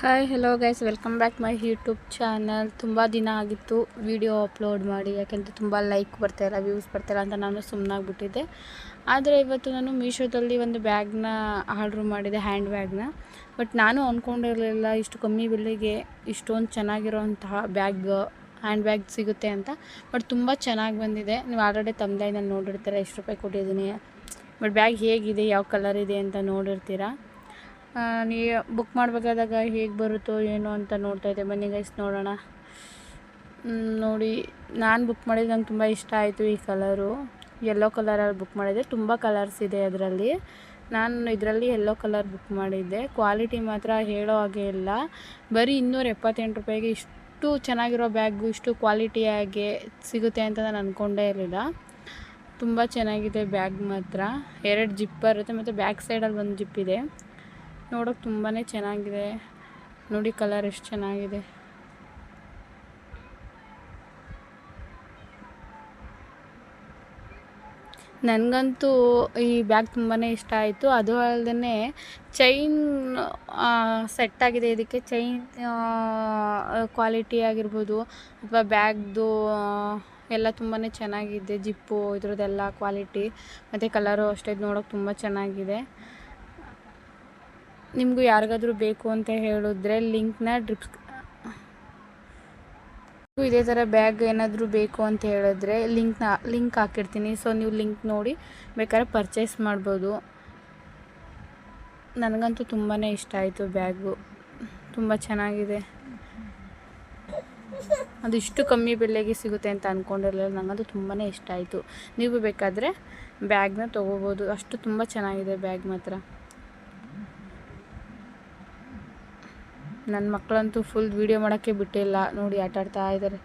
Hi hello guys, welcome back my YouTube channel. ತುಂಬ ದಿನ ಆಗಿತ್ತು ವಿಡಿಯೋ ಅಪ್ಲೋಡ್ ಮಾಡಿ, ಯಾಕೆಂದರೆ ತುಂಬ ಲೈಕ್ ಬರ್ತಾಯಿಲ್ಲ, ವ್ಯೂಸ್ ಬರ್ತಾಯಿಲ್ಲ ಅಂತ ನಾನು ಸುಮ್ಮನಾಗ್ಬಿಟ್ಟಿದ್ದೆ. ಆದರೆ ಇವತ್ತು ನಾನು ಮೀಶೋದಲ್ಲಿ ಒಂದು ಬ್ಯಾಗ್ನ ಆರ್ಡ್ರ್ ಮಾಡಿದೆ, ಹ್ಯಾಂಡ್ ಬ್ಯಾಗ್ನ. ಬಟ್ ನಾನು ಅಂದ್ಕೊಂಡಿರಲಿಲ್ಲ ಇಷ್ಟು ಕಮ್ಮಿ ಬೆಲೆಗೆ ಇಷ್ಟೊಂದು ಚೆನ್ನಾಗಿರೋಂತಹ ಹ್ಯಾಂಡ್ ಬ್ಯಾಗ್ ಸಿಗುತ್ತೆ ಅಂತ. ಬಟ್ ತುಂಬ ಚೆನ್ನಾಗಿ ಬಂದಿದೆ. ನೀವು ಆಲ್ರೆಡಿ ತಮ್ನೈಲ್ನಲ್ಲಿ ನೋಡಿರ್ತೀರ ಎಷ್ಟು ರೂಪಾಯಿ ಕೊಟ್ಟಿದ್ದೀನಿ. ಬಟ್ ಬ್ಯಾಗ್ ಹೇಗಿದೆ, ಯಾವ ಕಲರ್ ಇದೆ ಅಂತ ನೋಡಿರ್ತೀರ. ನೀವು ಬುಕ್ ಮಾಡಬೇಕಾದಾಗ ಹೇಗೆ ಬರುತ್ತೋ ಏನೋ ಅಂತ ನೋಡ್ತಾಯಿದ್ದೆ. ಬನ್ನಿ ಗೈಸ್ ನೋಡೋಣ. ನೋಡಿ, ನಾನು ಬುಕ್ ಮಾಡಿದ್ದು ನಂಗೆ ತುಂಬ ಇಷ್ಟ ಆಯಿತು. ಈ ಕಲರು ಯೆಲ್ಲೋ ಕಲರಲ್ಲಿ ಬುಕ್ ಮಾಡಿದ್ದೆ. ತುಂಬ ಕಲರ್ಸ್ ಇದೆ ಅದರಲ್ಲಿ. ನಾನು ಇದರಲ್ಲಿ ಯೆಲ್ಲೋ ಕಲರ್ ಬುಕ್ ಮಾಡಿದ್ದೆ. ಕ್ವಾಲಿಟಿ ಮಾತ್ರ ಹೇಳೋ ಹಾಗೆ ಇಲ್ಲ. ಬರೀ 278 ರೂಪಾಯಿಗೆ ಇಷ್ಟು ಚೆನ್ನಾಗಿರೋ ಬ್ಯಾಗು ಇಷ್ಟು ಕ್ವಾಲಿಟಿಯಾಗಿ ಸಿಗುತ್ತೆ ಅಂತ ನಾನು ಅಂದ್ಕೊಂಡೇ ಇರಲಿಲ್ಲ. ತುಂಬ ಚೆನ್ನಾಗಿದೆ ಬ್ಯಾಗ್ ಮಾತ್ರ. 2 ಜಿಪ್ ಬರುತ್ತೆ ಮತ್ತು ಬ್ಯಾಕ್ ಸೈಡಲ್ಲಿ ಒಂದು ಜಿಪ್ ಇದೆ. ನೋಡೋಕೆ ತುಂಬಾ ಚೆನ್ನಾಗಿದೆ. ನೋಡಿ ಕಲರ್ ಎಷ್ಟು ಚೆನ್ನಾಗಿದೆ. ನನಗಂತೂ ಈ ಬ್ಯಾಗ್ ತುಂಬಾ ಇಷ್ಟ ಆಯಿತು. ಅದು ಅಲ್ಲದೆ ಚೈನ್ ಸೆಟ್ ಆಗಿದೆ. ಇದಕ್ಕೆ ಚೈನ್ ಕ್ವಾಲಿಟಿ ಆಗಿರ್ಬೋದು ಅಥವಾ ಬ್ಯಾಗ್ದು ಎಲ್ಲ ತುಂಬಾ ಚೆನ್ನಾಗಿದೆ. ಜಿಪ್ಪು ಇದ್ರದ್ದೆಲ್ಲ ಕ್ವಾಲಿಟಿ ಮತ್ತು ಕಲರು ಅಷ್ಟೇ ನೋಡೋಕೆ ತುಂಬ ಚೆನ್ನಾಗಿದೆ. ನಿಮಗೂ ಯಾರಿಗಾದರೂ ಬೇಕು ಅಂತ ಹೇಳಿದ್ರೆ ಲಿಂಕ್ನ ಇದೇ ಥರ ಬ್ಯಾಗ್ ಏನಾದರೂ ಬೇಕು ಅಂತ ಹೇಳಿದ್ರೆ ಲಿಂಕ್ ಹಾಕಿರ್ತೀನಿ. ಸೊ ನೀವು ಲಿಂಕ್ ನೋಡಿ ಬೇಕಾದ್ರೆ ಪರ್ಚೇಸ್ ಮಾಡ್ಬೋದು. ನನಗಂತೂ ತುಂಬಾ ಇಷ್ಟ ಆಯಿತು ಬ್ಯಾಗು. ತುಂಬ ಚೆನ್ನಾಗಿದೆ. ಅದು ಇಷ್ಟು ಕಮ್ಮಿ ಬೆಲೆಗೆ ಸಿಗುತ್ತೆ ಅಂತ ಅಂದ್ಕೊಂಡಿರಲಿಲ್ಲ. ನನಗಂತೂ ತುಂಬಾ ಇಷ್ಟ ಆಯಿತು. ನೀವು ಬೇಕಾದರೆ ಬ್ಯಾಗ್ನ ತೊಗೋಬೋದು. ಅಷ್ಟು ತುಂಬ ಚೆನ್ನಾಗಿದೆ ಬ್ಯಾಗ್ ಮಾತ್ರ. ನನ್ನ ಮಕ್ಕಳಂತೂ ಫುಲ್ ವೀಡಿಯೋ ಮಾಡೋಕ್ಕೆ ಬಿಟ್ಟಿಲ್ಲ. ನೋಡಿ ಆಟಾಡ್ತಾ ಇದ್ದಾರೆ.